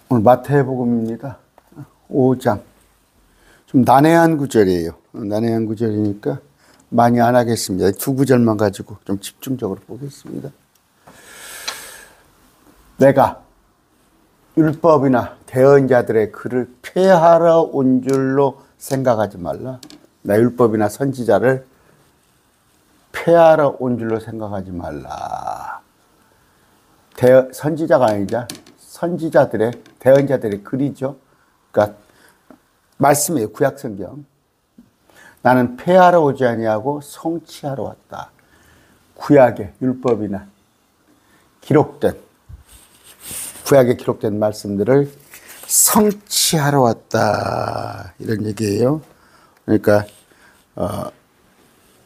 오늘 마태복음입니다. 5장. 좀 난해한 구절이에요. 난해한 구절이니까 많이 안 하겠습니다. 두 구절만 가지고 좀 집중적으로 보겠습니다. 내가 율법이나 대언자들의 글을 폐하러 온 줄로 생각하지 말라. 나 율법이나 선지자를 폐하러 온 줄로 생각하지 말라. 선지자가 아니자 선지자들의 대언자들의 글이죠. 그러니까 말씀이에요. 구약성경. 나는 폐하러 오지 아니하고 성취하러 왔다. 구약의 율법이나 구약에 기록된 말씀들을 성취하러 왔다. 이런 얘기예요. 그러니까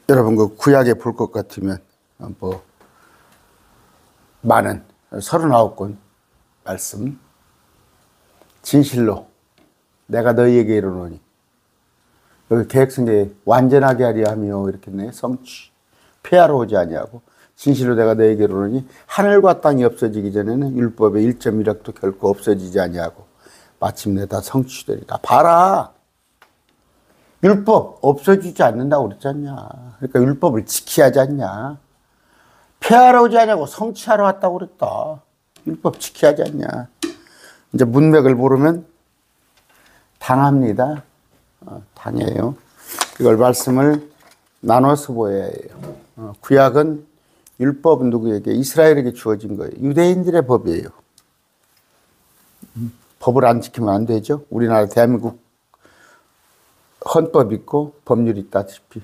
여러분 그 구약에 볼 것 같으면 많은 39권 말씀, 진실로 내가 너희에게 이르노니, 여기 계획성경에 완전하게 하려 하며 이렇게 했네. 성취, 폐하러 오지 아니하고 진실로 내가 너희에게 이르노니, 하늘과 땅이 없어지기 전에는 율법의 1.1억도 결코 없어지지 아니하고 마침내 다 성취되리라. 봐라, 율법 없어지지 않는다고 그랬지 않냐. 그러니까 율법을 지켜야 하지 않냐. 폐하러 오지 않냐고 성취하러 왔다고 그랬다. 율법 지켜야 하지 않냐. 이제 문맥을 모르면 당합니다. 당해요. 이걸 말씀을 나눠서 보여야 해요. 구약은 율법은 누구에게? 이스라엘에게 주어진 거예요. 유대인들의 법이에요. 법을 안 지키면 안 되죠. 우리나라 대한민국 헌법 있고 법률이 있다시피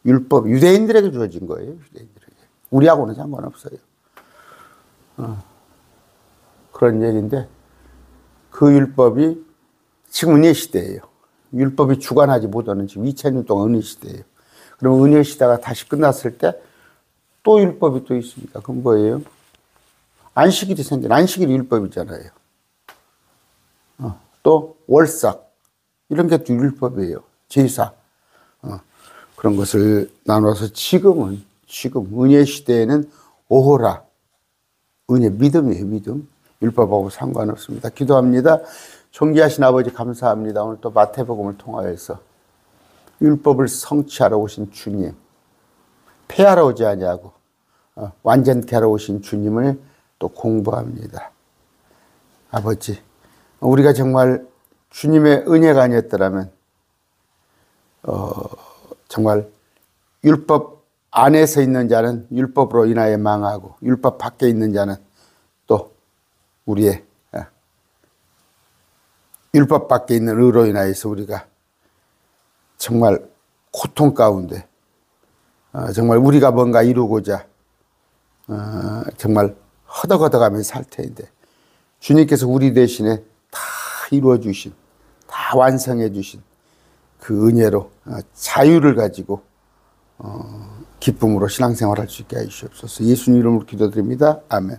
율법 유대인들에게 주어진 거예요. 유대인들에게. 우리하고는 상관없어요. 그런 얘기인데 그 율법이 지금 은혜 시대예요. 율법이 주관하지 못하는 지금 2000년 동안 은혜 시대예요. 그럼 은혜 시대가 다시 끝났을 때 또 율법이 또 있습니다. 그건 뭐예요? 안식일이 생긴 안식일이 율법이잖아요. 또 월삭 이런 게 또 율법이에요. 제사 그런 것을 나눠서 지금 은혜 시대에는 오호라 은혜 믿음이에요. 믿음. 율법하고 상관없습니다. 기도합니다. 존귀하신 아버지 감사합니다. 오늘 또 마태복음을 통하여서 율법을 성취하러 오신 주님, 폐하러 오지 아니하고 완전케 하러 오신 주님을 또 공부합니다. 아버지, 우리가 정말 주님의 은혜가 아니었더라면 정말 율법 안에서 있는 자는 율법으로 인하여 망하고 율법 밖에 있는 자는 또 우리의 율법 밖에 있는 의로 인하여서 우리가 정말 고통 가운데 정말 우리가 뭔가 이루고자 정말 허덕허덕하면서 살 텐데 주님께서 우리 대신에 다 이루어 주신, 다 완성해 주신 그 은혜로 자유를 가지고 기쁨으로 신앙생활할 수 있게 해주시옵소서. 예수님 이름으로 기도드립니다. 아멘.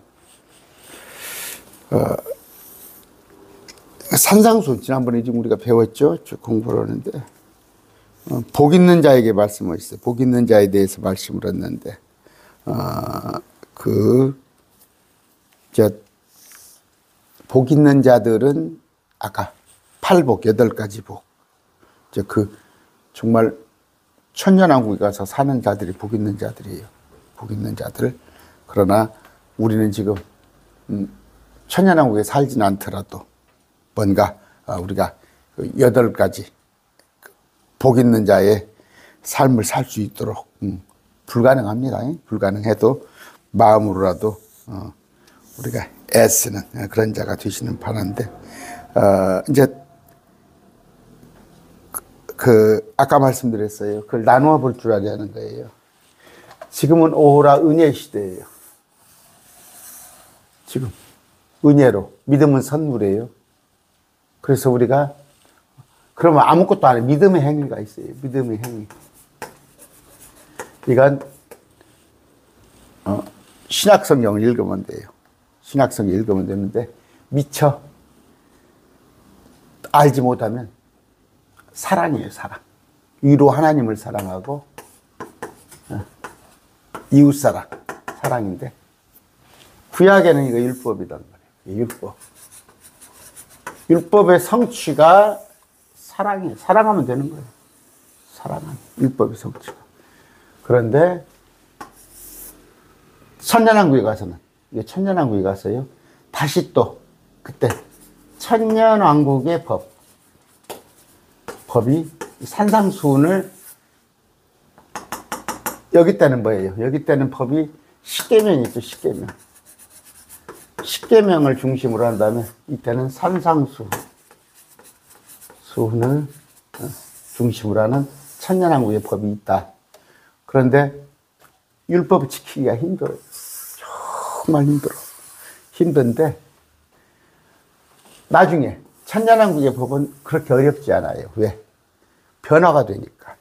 산상수 지난번에 지금 우리가 배웠죠. 공부를 하는데 복 있는 자에게 말씀을 했어요. 복 있는 자에 대해서 말씀을 했는데 복 있는 자들은 아까 8복 8가지 복. 정말 천년왕국에 가서 사는 자들이 복 있는 자들이에요. 복 있는 자들. 그러나 우리는 지금 천년왕국에 살진 않더라도 뭔가 우리가 8가지 복 있는 자의 삶을 살 수 있도록 불가능합니다. 불가능해도 마음으로라도 우리가 애쓰는 그런 자가 되시는 바란데 이제 아까 말씀드렸어요. 그걸 나누어 볼 줄 알아야 하는 거예요. 지금은 오호라 은혜 시대예요. 지금 은혜로 믿음은 선물이에요. 그래서 우리가 그러면 아무것도 안 해. 믿음의 행위가 있어요. 믿음의 행위. 이건 신약성경을 읽으면 돼요. 신약성경 읽으면 되는데 미처 알지 못하면 사랑이에요. 사랑. 위로 하나님을 사랑하고 이웃사랑 사랑인데 구약에는 이거 율법이란 말이에요. 율법. 율법의 성취가 사랑이에요. 사랑하면 되는 거예요. 사랑하면. 율법의 성취가. 그런데 천년왕국에 가서는, 이게 천년왕국에 가서요, 다시 또 그때 천년왕국의 법이 산상수훈을, 여기 때는 뭐예요? 여기 때는 법이 십계명이 있죠. 십계명. 십계명을 중심으로 한 다음에 이때는 산상수훈을 중심으로 하는 천년왕국의 법이 있다. 그런데 율법을 지키기가 힘들어요. 정말 힘든데 나중에 천년왕국의 법은 그렇게 어렵지 않아요. 왜? 변화가 되니까.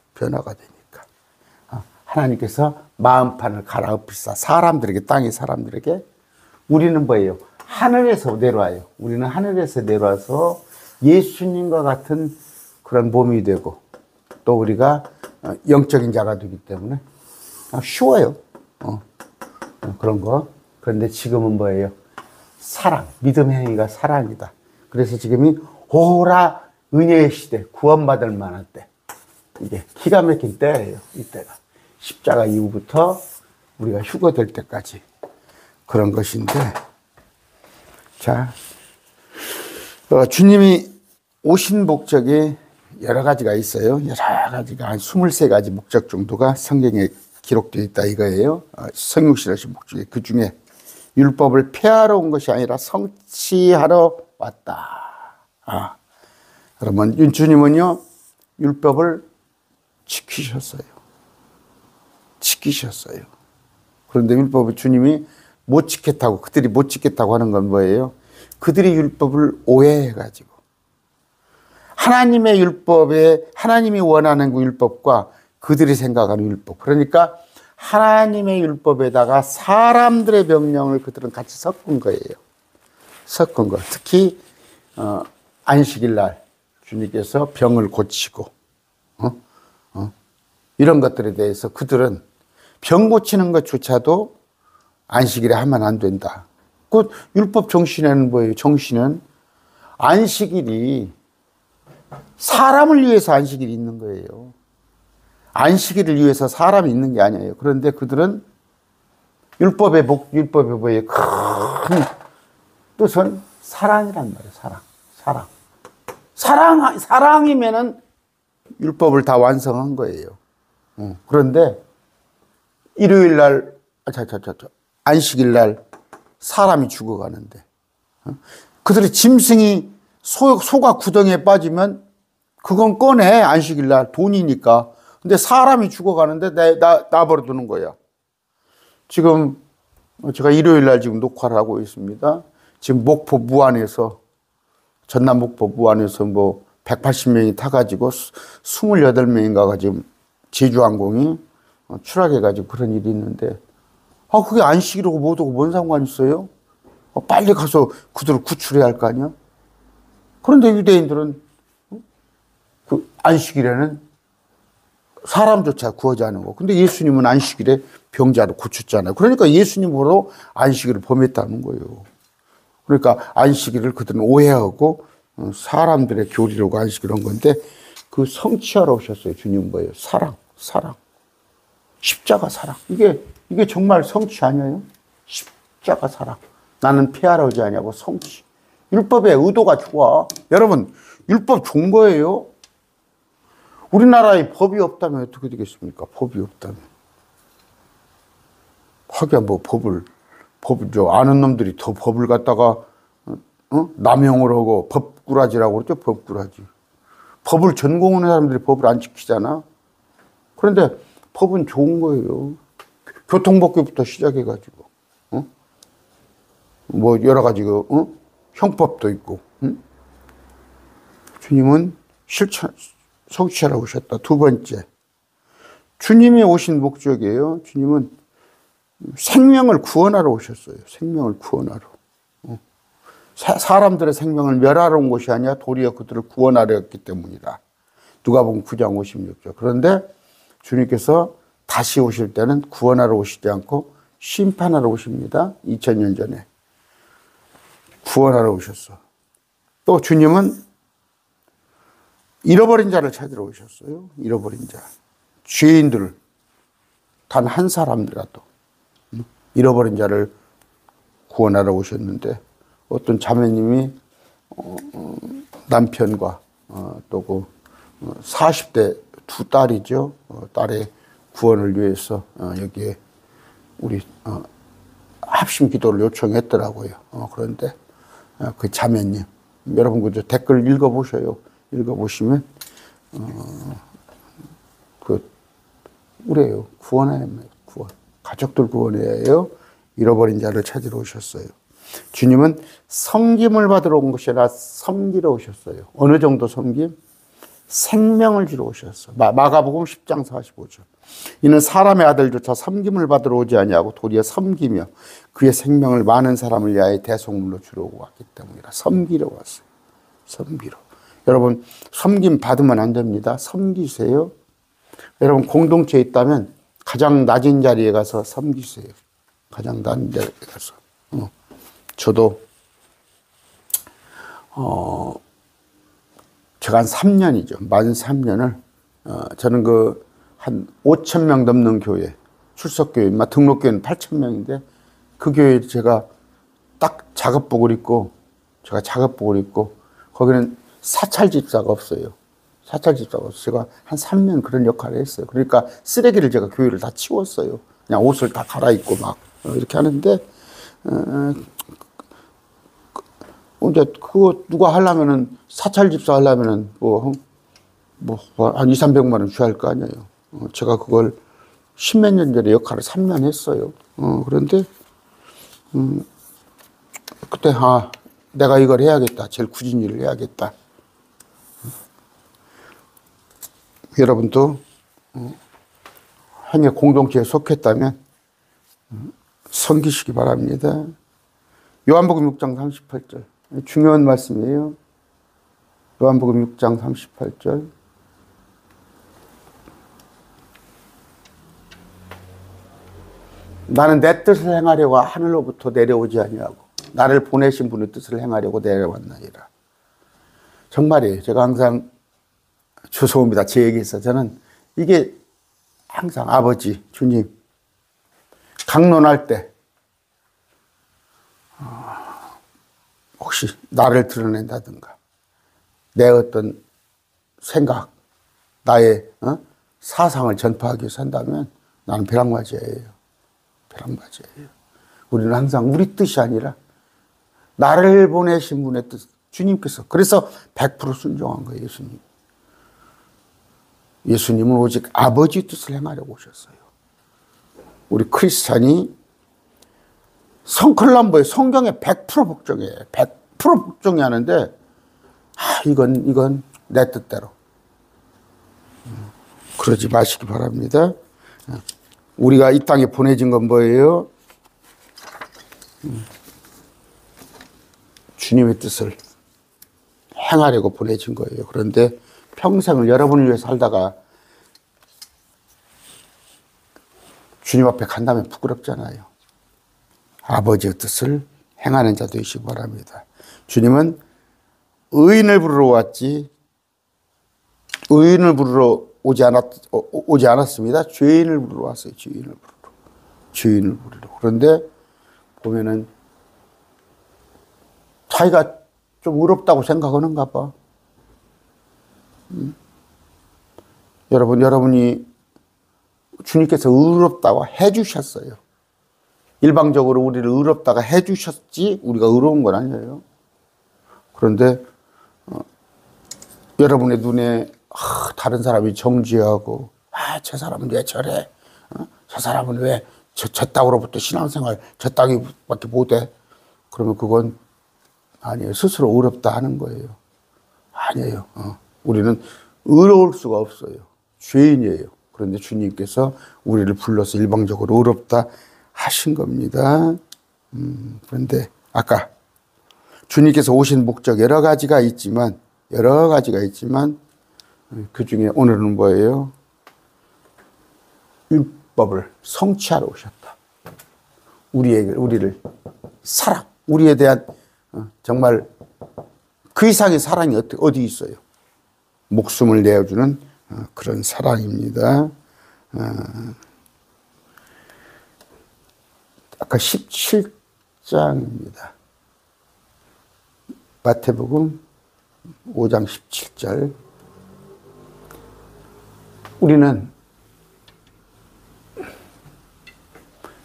하나님께서 마음판을 갈아엎으시사 사람들에게, 땅의 사람들에게, 우리는 뭐예요? 하늘에서 내려와요. 우리는 하늘에서 내려와서 예수님과 같은 그런 몸이 되고, 또 우리가 영적인 자가 되기 때문에 쉬워요. 그런 거. 그런데 지금은 뭐예요? 사랑, 믿음의 행위가 사랑이다. 그래서 지금이 오라 은혜의 시대, 구원받을 만한 때. 이게 기가 막힌 때예요. 이때가. 십자가 이후부터 우리가 휴거될 때까지 그런 것인데, 자, 주님이 오신 목적이 여러 가지가 있어요. 여러 가지가 한 23가지 목적 정도가 성경에 기록되어 있다 이거예요. 성육신을 하신 목적이. 그 중에 율법을 폐하러 온 것이 아니라 성취하러 왔다. 그러면 주님은요, 율법을 지키셨어요. 그런데 율법을 주님이 못 지켰다고, 그들이 못 지켰다고 하는 건 뭐예요? 그들이 율법을 오해해가지고 하나님의 율법에, 하나님이 원하는 그 율법과 그들이 생각하는 율법, 그러니까 하나님의 율법에다가 사람들의 명령을 그들은 같이 섞은 거예요. 섞은 거. 특히 안식일 날 주님께서 병을 고치고 이런 것들에 대해서 그들은 병 고치는 것조차도 안식일에 하면 안 된다. 그 율법 정신에는 뭐예요? 정신은 안식일이 사람을 위해서 안식일이 있는 거예요. 안식일을 위해서 사람이 있는 게 아니에요. 그런데 그들은 율법의 뭐예요? 큰 뜻은 사랑이란 말이에요. 사랑이면은 율법을 다 완성한 거예요. 그런데 일요일 날, 안식일 날 사람이 죽어가는데, 그들의 짐승이 소가 구덩이에 빠지면 그건 꺼내, 안식일 날 돈이니까. 근데 사람이 죽어가는데 놔버려 두는 거야. 지금 제가 일요일 날 지금 녹화를 하고 있습니다. 지금 목포 무안에서, 전남 목포 무안에서 뭐 180명이 타가지고 28명인가가 지금 제주항공이 추락해가지고 그런 일이 있는데, 그게 안식일하고 뭐하고 뭔 상관이 있어요? 빨리 가서 그들을 구출해야 할 거 아니야? 그런데 유대인들은 그 안식일에는 사람조차 구하지 않은 거. 근데 예수님은 안식일에 병자를 고쳤잖아요. 그러니까 예수님으로 안식일을 범했다는 거예요. 그러니까 안식일을 그들은 오해하고 사람들의 교리라고 안식일 한 건데, 그 성취하러 오셨어요. 주님 뭐예요? 사랑. 십자가 사랑. 이게 정말 성취 아니에요? 십자가 사랑. 나는 폐하러 오지 아니하고 성취. 율법의 의도가 좋아. 여러분, 율법 좋은 거예요. 우리나라에 법이 없다면 어떻게 되겠습니까? 법이 없다면. 하긴 뭐 법을 아는 놈들이 더 법을 갖다가 남용을 하고 법꾸라지라고 그러죠. 법꾸라지. 법을 전공하는 사람들이 법을 안 지키잖아. 그런데 법은 좋은 거예요. 교통법규부터 시작해가지고, 뭐 여러 가지 형법도 있고. 주님은 성취하러 오셨다. 두 번째, 주님이 오신 목적이에요. 주님은 생명을 구원하러 오셨어요. 생명을 구원하러. 사람들의 생명을 멸하러 온 것이 아니라 도리어 그들을 구원하려 했기 때문이다. 누가복음 9장 56절. 그런데 주님께서 다시 오실 때는 구원하러 오시지 않고 심판하러 오십니다. 2000년 전에 구원하러 오셨어. 또 주님은 잃어버린 자를 찾으러 오셨어요. 잃어버린 자. 죄인들, 단 한 사람이라도 잃어버린 자를 구원하러 오셨는데 어떤 자매님이 남편과 또 그 40대 두 딸이죠. 딸의 구원을 위해서 여기에 우리 합심 기도를 요청했더라고요. 그런데 그 자매님, 여러분 그 댓글 읽어보셔요. 읽어보시면 그래요. 구원해야 합니다. 구원. 가족들 구원해야 해요. 잃어버린 자를 찾으러 오셨어요. 주님은 섬김을 받으러 온 것이 아니라 섬기러 오셨어요. 어느 정도 섬김? 생명을 주러 오셨어요. 마가복음 10장 45절. 이는 사람의 아들조차 섬김을 받으러 오지 아니하고 도리어 섬기며 그의 생명을 많은 사람을 위하여 대속물로 주러 왔기 때문이라. 섬기러 왔어요. 섬기러. 여러분, 섬김 받으면 안 됩니다. 섬기세요. 여러분, 공동체에 있다면 가장 낮은 자리에 가서 섬기세요. 가장 낮은 자리에 가서. 저도 제가 한 3년이죠. 만 3년을 저는 한 5천 명 넘는 교회, 출석교회, 등록교회는 8천 명인데 그 교회에 제가 딱 작업복을 입고 거기는 사찰 집사가 없어요. 사찰 집사가 없어요. 제가 한 3년 그런 역할을 했어요. 그러니까 쓰레기를 제가 교회를 다 치웠어요. 그냥 옷을 다 갈아입고 막 이렇게 하는데 이제 그거 누가 하려면은 사찰 집사 하려면은 한 2, 300만 원 줘야 할 거 아니에요. 제가 그걸 10몇 년 전에 역할을 3년 했어요. 그런데 그때 내가 이걸 해야겠다. 제일 굳은 일을 해야겠다. 여러분도 행여 공동체에 속했다면 섬기시기 바랍니다. 요한복음 6장 38절. 중요한 말씀이에요. 요한복음 6장 38절. 나는 내 뜻을 행하려고 하늘로부터 내려오지 아니하고 나를 보내신 분의 뜻을 행하려고 내려왔나이다. 정말이에요. 제가 항상 죄송합니다. 제 얘기에서 저는 이게 항상 아버지, 주님 강론할 때 혹시 나를 드러낸다든가 내 어떤 생각, 나의 사상을 전파하기 위해서 한다면 나는 벼락맞이예요. 벼락맞이예요. 우리는 항상 우리 뜻이 아니라 나를 보내신 분의 뜻, 주님께서. 그래서 100% 순종한 거예요, 예수님. 예수님은 오직 아버지 뜻을 행하려고 오셨어요. 우리 크리스찬이 성클람보에 성경에 100% 복종해요. 100% 복종이 하는데 이건 내 뜻대로. 그러지 마시기 바랍니다. 우리가 이 땅에 보내진 건 뭐예요? 주님의 뜻을 행하려고 보내진 거예요. 그런데 평생을 여러분을 위해 살다가 주님 앞에 간다면 부끄럽잖아요. 아버지의 뜻을 행하는 자 되시기 바랍니다. 주님은 의인을 부르러 왔지, 의인을 부르러 오지 않았습니다. 죄인을 부르러 왔어요. 죄인을 부르러. 그런데 보면은 자기가 좀 의롭다고 생각하는가 봐. 여러분이 주님께서 의롭다고 해주셨어요. 일방적으로 우리를 의롭다가 해주셨지 우리가 의로운 건 아니에요. 그런데 여러분의 눈에 다른 사람이 정죄하고 저 사람은 왜 저래? 저 사람은 왜 저 땅으로부터 신앙생활 저 땅밖에 못해? 그러면 그건 아니에요. 스스로 의롭다 하는 거예요. 아니에요. 우리는 의로울 수가 없어요. 죄인이에요. 그런데 주님께서 우리를 불러서 일방적으로 의롭다 하신 겁니다. 그런데 아까 주님께서 오신 목적 여러 가지가 있지만 그 중에 오늘은 뭐예요? 율법을 성취하러 오셨다. 우리를 사랑, 우리에 대한 정말 그 이상의 사랑이 어디 있어요? 목숨을 내어주는 그런 사랑입니다. 아까 17장입니다. 마태복음 5장 17절. 우리는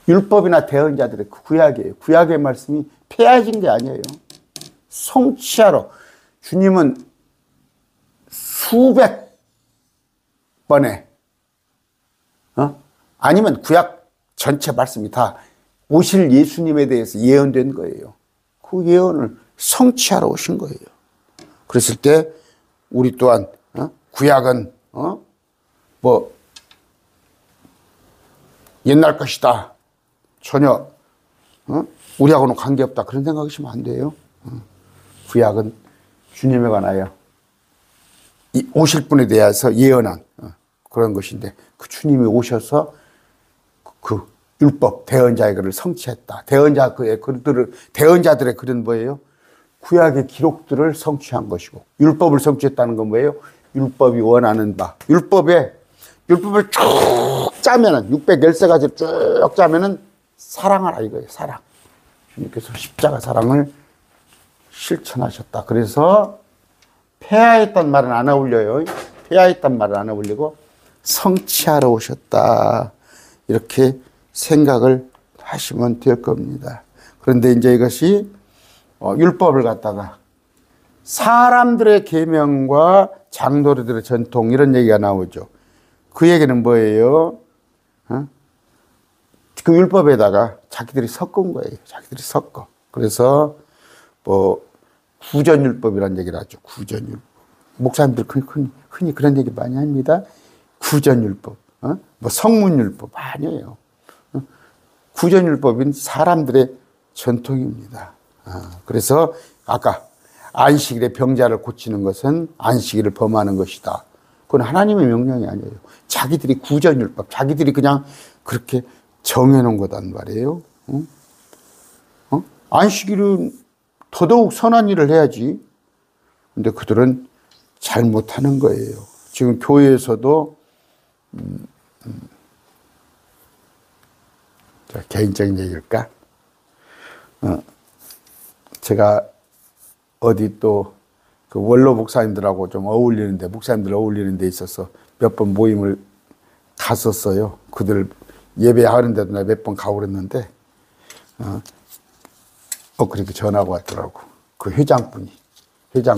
율법이나 대언자들의 구약이에요. 구약의 말씀이 폐해진 게 아니에요. 성취하러 주님은 수백 번에 아니면 구약 전체 말씀이 다 오실 예수님에 대해서 예언된 거예요. 그 예언을 성취하러 오신 거예요. 그랬을 때 우리 또한 구약은 뭐 옛날 것이다. 전혀 우리하고는 관계없다. 그런 생각하시면 안 돼요. 구약은 주님에 관하여 오실 분에 대해서 예언한 그런 것인데 그 주님이 오셔서 그 율법 대언자의 글을 성취했다. 대언자들의 글은 뭐예요? 구약의 기록들을 성취한 것이고 율법을 성취했다는 건 뭐예요? 율법이 원하는 바. 율법을 쭉 짜면은 613가지를 쭉 짜면은 사랑하라 이거예요. 사랑. 주님께서 십자가 사랑을 실천하셨다. 그래서 폐하했단 말은 안 어울려요. 폐하했단 말은 안 어울리고 성취하러 오셨다. 이렇게 생각을 하시면 될 겁니다. 그런데 이제 이것이 율법을 갖다가 사람들의 계명과 장로들의 전통 이런 얘기가 나오죠. 그 얘기는 뭐예요? 그 율법에다가 자기들이 섞은 거예요. 자기들이 섞어. 그래서 뭐 구전율법이라는 얘기를 하죠. 구전율법. 목사님들 흔히 그런 얘기 많이 합니다. 구전율법, 뭐 성문율법 아니에요. 구전율법은 사람들의 전통입니다. 그래서 아까 안식일에 병자를 고치는 것은 안식일을 범하는 것이다. 그건 하나님의 명령이 아니에요. 자기들이 구전율법, 자기들이 그냥 그렇게 정해놓은 거단 말이에요. 안식일은 더더욱 선한 일을 해야지. 근데 그들은 잘못하는 거예요. 지금 교회에서도 개인적인 얘기일까? 제가 어디 또 그 원로 목사님들하고 좀 목사님들 어울리는 데 있어서 몇 번 모임을 갔었어요. 그들 예배하는 데도 몇 번 가고 그랬는데, 그렇게 전화가 왔더라고. 그 회장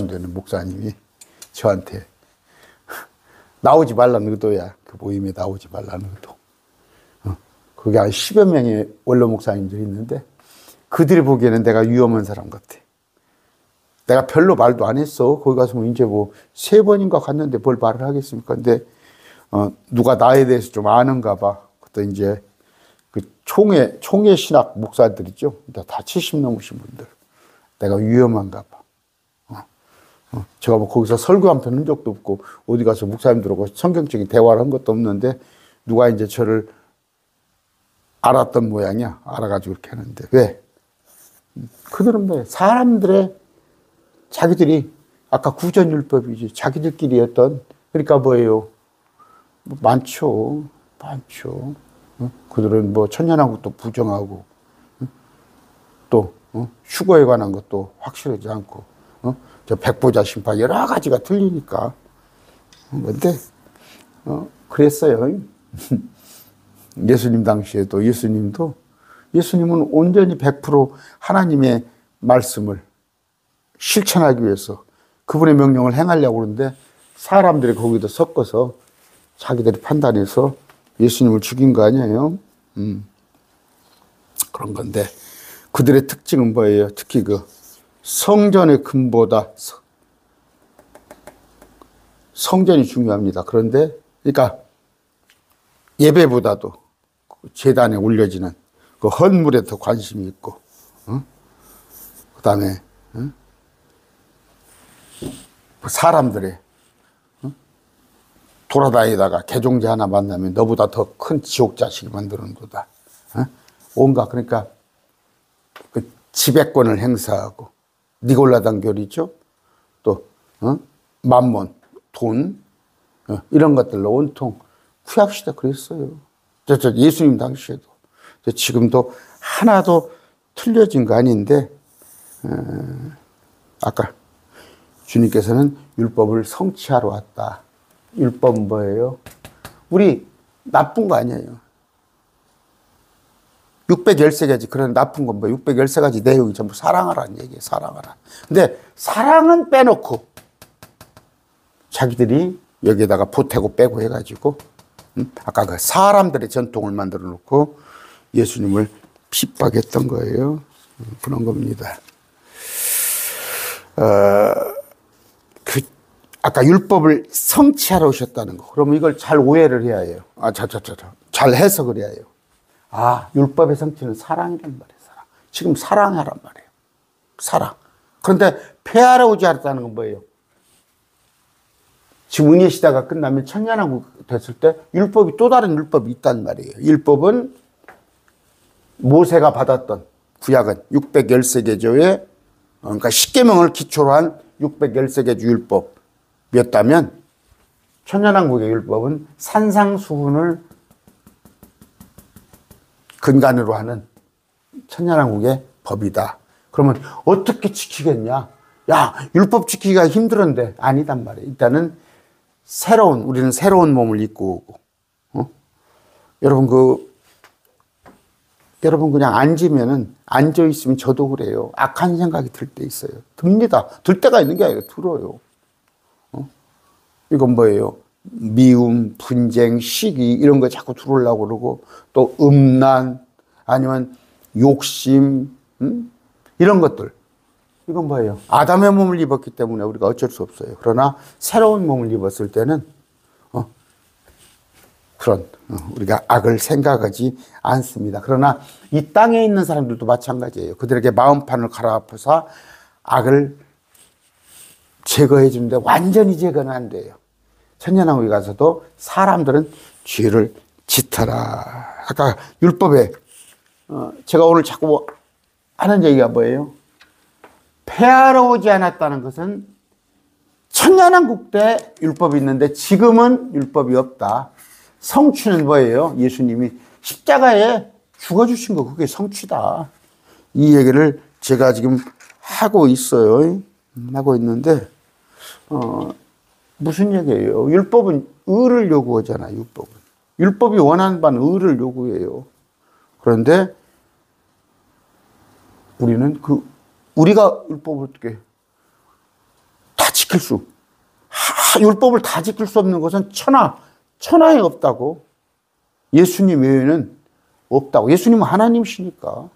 되는 목사님이 저한테 나오지 말라는 의도야. 그 모임에 나오지 말라는 의도. 거기 한 10여 명의 원로 목사님들이 있는데 그들이 보기에는 내가 위험한 사람 같아. 내가 별로 말도 안 했어. 거기 가서 이제 3번인가 갔는데 뭘 말을 하겠습니까? 근데 누가 나에 대해서 좀 아는가 봐. 그때 이제 그 총회 신학 목사들 있죠. 다 70 넘으신 분들. 내가 위험한가 봐. 제가 거기서 설교 한 편 한 적도 없고 어디 가서 목사님들하고 성경적인 대화를 한 것도 없는데 누가 이제 저를 알았던 모양이야. 알아가지고 이렇게 하는데 왜? 그들은 왜 사람들의 자기들이 아까 구전율법이지 자기들끼리 했던 그러니까 뭐예요? 많죠. 그들은 천년왕국도 부정하고 또 휴거에 관한 것도 확실하지 않고 저 백보자 심판 여러 가지가 틀리니까 근데 그랬어요. 예수님 당시에도 예수님은 온전히 100% 하나님의 말씀을 실천하기 위해서 그분의 명령을 행하려고 그러는데 사람들이 거기다 섞어서 자기들이 판단해서 예수님을 죽인 거 아니에요? 그런 건데 그들의 특징은 뭐예요? 특히 그 성전의 금보다 성전이 중요합니다. 그런데 그러니까 예배보다도 제단에 올려지는 그 헌물에 더 관심이 있고, 그다음에 사람들의 돌아다니다가 개종자 하나 만나면 너보다 더 큰 지옥 자식이 만드는도다. 온갖 그러니까 그 지배권을 행사하고 니골라당 교리죠. 만몬, 돈, 이런 것들로 온통 구약시대 그랬어요. 예수님 당시에도. 지금도 하나도 틀려진 거 아닌데, 아까 주님께서는 율법을 성취하러 왔다. 율법은 뭐예요? 우리 나쁜 거 아니에요. 613가지 그런 나쁜 건 뭐 613가지 내용이 전부 사랑하라는 얘기예요. 사랑하라. 근데 사랑은 빼놓고 자기들이 여기에다가 보태고 빼고 해가지고 아까 그 사람들의 전통을 만들어 놓고 예수님을 핍박했던 거예요. 그런 겁니다. 아까 율법을 성취하러 오셨다는 거. 그러면 이걸 잘 오해를 해야 해요. 잘 해석을 해야 해요. 율법의 성취는 사랑이란 말이에요. 사랑. 지금 사랑하란 말이에요. 사랑. 그런데 폐하러 오지 않았다는 건 뭐예요? 지금 은혜 시대가 끝나면 천년왕국 됐을 때 율법이 또 다른 율법이 있단 말이에요. 율법은 모세가 받았던 구약은 613개조의 그러니까 10계명을 기초로 한 613개조 율법이었다면 천년왕국의 율법은 산상수훈을 근간으로 하는 천년왕국의 법이다. 그러면 어떻게 지키겠냐? 율법 지키기가 힘들었는데 아니단 말이에요. 일단은 우리는 새로운 몸을 입고 오고, 여러분 그냥 앉아 있으면 저도 그래요. 악한 생각이 들 때 있어요. 듭니다. 들 때가 있는 게 아니라 들어요. 이건 뭐예요? 미움, 분쟁, 시기 이런 거 자꾸 들어오려고 그러고 또 음란 아니면 욕심 이런 것들 이건 뭐예요? 아담의 몸을 입었기 때문에 우리가 어쩔 수 없어요. 그러나 새로운 몸을 입었을 때는 우리가 악을 생각하지 않습니다. 그러나 이 땅에 있는 사람들도 마찬가지예요. 그들에게 마음판을 갈아엎어서 악을 제거해 주는데 완전히 제거는 안 돼요. 천년왕국에 가서도 사람들은 죄를 짓더라. 아까 율법에 제가 오늘 자꾸 하는 얘기가 뭐예요? 폐하러 오지 않았다는 것은 천년왕국 때 율법이 있는데 지금은 율법이 없다. 성취는 뭐예요? 예수님이 십자가에 죽어주신 거 그게 성취다. 이 얘기를 제가 지금 하고 있어요. 하고 있는데 무슨 얘기예요? 율법은 의를 요구하잖아요. 율법이 원하는 바는 의를 요구해요. 그런데 우리는 우리가 율법을 어떻게 다 지킬 율법을 다 지킬 수 없는 것은 천하에 없다고. 예수님 외에는 없다고. 예수님은 하나님이시니까.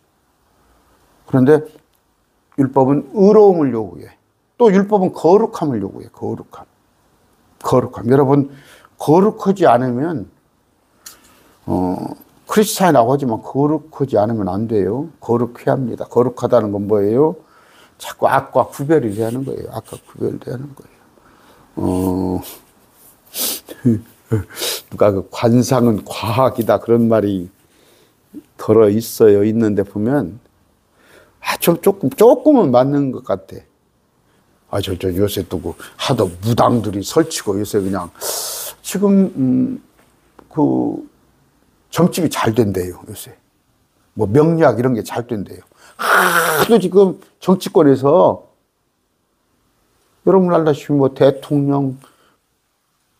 그런데 율법은 의로움을 요구해. 또 율법은 거룩함을 요구해. 거룩함. 여러분, 거룩하지 않으면, 크리스찬이라고 하지만 거룩하지 않으면 안 돼요. 거룩해야 합니다. 거룩하다는 건 뭐예요? 자꾸 악과 구별이 되는 거예요. 악과 구별되는 거예요. 누가 관상은 과학이다 그런 말이 들어 있어요. 있는데 보면, 조금은 맞는 것 같아. 요새 또 하도 무당들이 설치고 요새 그냥 지금 점집이 잘 된대요. 요새 뭐 명리학 이런 게 잘 된대요. 하도 지금 정치권에서 여러분 알다시피 뭐 대통령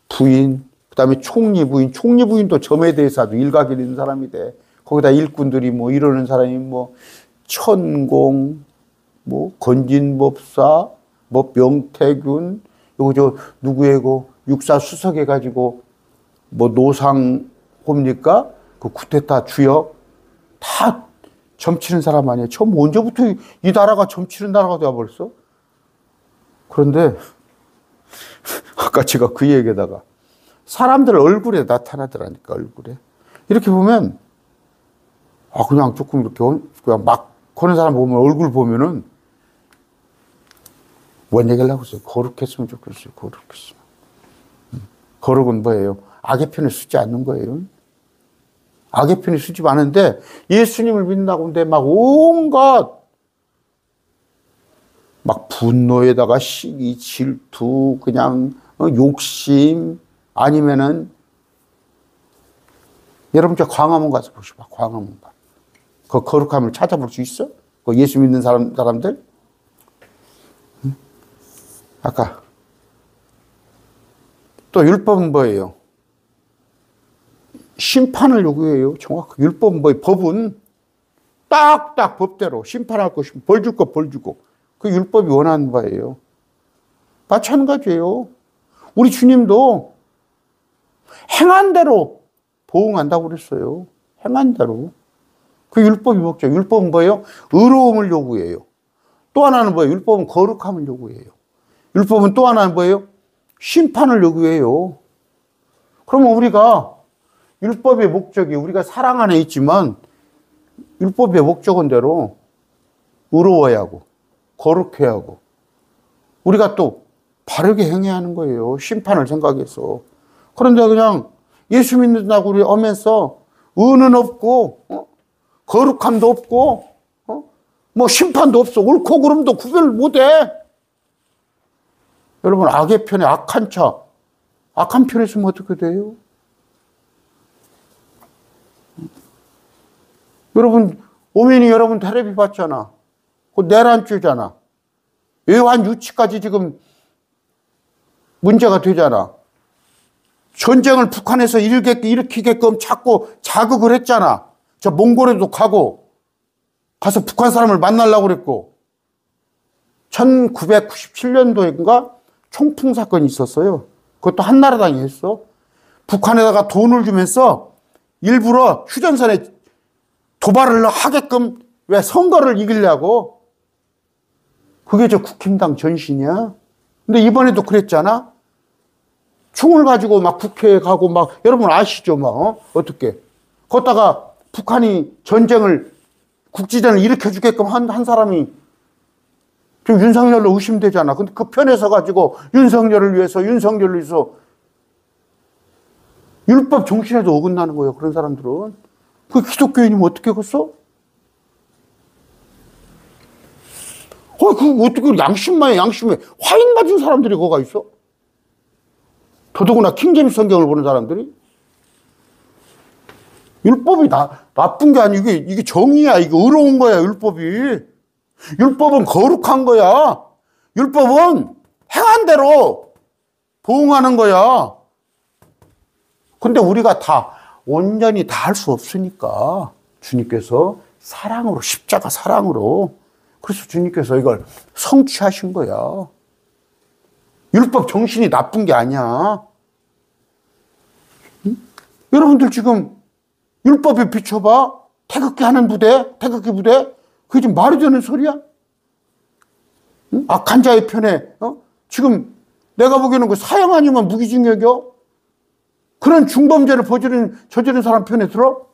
부인 그다음에 총리 부인도 점에 대해서도 일각이 있는 사람이 돼. 거기다 일꾼들이 뭐 이러는 사람이 뭐 천공 뭐 건진법사 뭐 명태균, 요거 누구예고 육사 수석 해가지고 뭐 노상호입니까? 그 쿠데타 주역 다 점치는 사람 아니에요. 처음 언제부터 이 나라가 점치는 나라가 되어버렸어? 그런데 아까 제가 그 얘기에다가 사람들 얼굴에 나타나더라니까. 얼굴에 이렇게 보면 그냥 조금 이렇게 그냥 막 거는 사람 보면 얼굴 보면은 뭔 얘기를 하고 있어요? 거룩했으면 좋겠어요. 거룩했으면. 거룩은 뭐예요? 악의 편을 쓰지 않는 거예요. 악의 편을 쓰지 않은데 예수님을 믿는다고 하는데 막 온갖 막 분노에다가 시기, 질투, 그냥 욕심, 아니면은 여러분 저 광화문 가서 보시봐. 광화문 가. 그 거룩함을 찾아볼 수 있어? 그 예수 믿는 사람들? 응? 아까 또 율법은 뭐예요? 심판을 요구해요. 정확하게 율법은 뭐예요? 법은 딱딱 법대로 심판할 것이면 벌 줄 거 벌 주고 그 율법이 원하는 바예요. 마찬가지예요. 우리 주님도 행한 대로 보응한다고 그랬어요. 행한 대로. 그 율법이 목적. 율법은 뭐예요? 의로움을 요구해요. 또 하나는 뭐예요? 율법은 거룩함을 요구해요. 율법은 또 하나는 뭐예요? 심판을 요구해요. 그러면 우리가 율법의 목적이 우리가 사랑 안에 있지만 율법의 목적은 대로 의로워야 하고 거룩해야 하고 우리가 또 바르게 행해야 하는 거예요. 심판을 생각해서. 그런데 그냥 예수 믿는다고 우리 오면서 의는 없고 거룩함도 없고 뭐 심판도 없어. 옳고 그름도 구별을 못해. 여러분 악의 편에 악한 차 악한 편에 있으면 어떻게 돼요? 여러분 오면이 여러분 텔레비 봤잖아. 그 내란죄잖아. 외환 유치까지 지금 문제가 되잖아. 전쟁을 북한에서 일으키게끔 자꾸 자극을 했잖아. 저 몽골에도 가서 북한 사람을 만나려고 그랬고 1997년도인가 총풍 사건이 있었어요. 그것도 한나라당이 했어. 북한에다가 돈을 주면서 일부러 휴전선에 도발을 하게끔 왜 선거를 이기려고. 그게 저 국힘당 전신이야. 근데 이번에도 그랬잖아. 총을 가지고 막 국회에 가고 막 여러분 아시죠? 막 어떻게 거기다가 북한이 전쟁을 국지전을 일으켜 주게끔 한 사람이 좀 윤석열로 의심되잖아. 근데 그 편에 서 가지고 윤석열을 위해서 율법 정신에도 어긋나는 거예요. 그런 사람들은. 그 기독교인이면 어떻게 겠어? 그 어떻게 양심에 화인 맞은 사람들이 거가 있어? 더더구나 킹제임스 성경을 보는 사람들이. 율법이 나쁜 게 아니고 이게 정의야. 이게 의로운 거야. 율법은 거룩한 거야. 율법은 행한 대로 보응하는 거야. 근데 우리가 다 온전히 다 할 수 없으니까 주님께서 사랑으로 십자가 사랑으로 그래서 주님께서 이걸 성취하신 거야. 율법 정신이 나쁜 게 아니야. 응? 여러분들 지금 율법에 비춰봐. 태극기 부대 그게 지금 말이 되는 소리야? 응? 악한 자의 편에 지금 내가 보기에는 그 사형 아니면 무기징역이요? 그런 중범죄를 저지른 사람 편에 들어?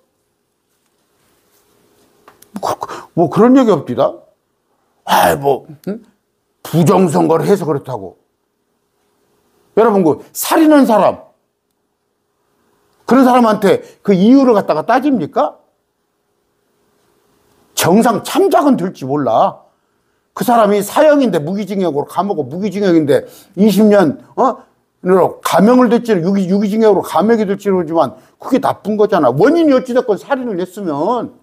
뭐 그런 얘기 없디다. 응? 부정선거를 해서 그렇다고. 여러분 그 살인한 사람 그런 사람한테 그 이유를 갖다가 따집니까? 정상 참작은 될지 몰라. 그 사람이 사형인데 무기징역으로 감옥고 무기징역인데 20년 감형을 될지 유기징역으로 감형이 될지 모르지만 그게 나쁜 거잖아. 원인이 어찌됐건 살인을 했으면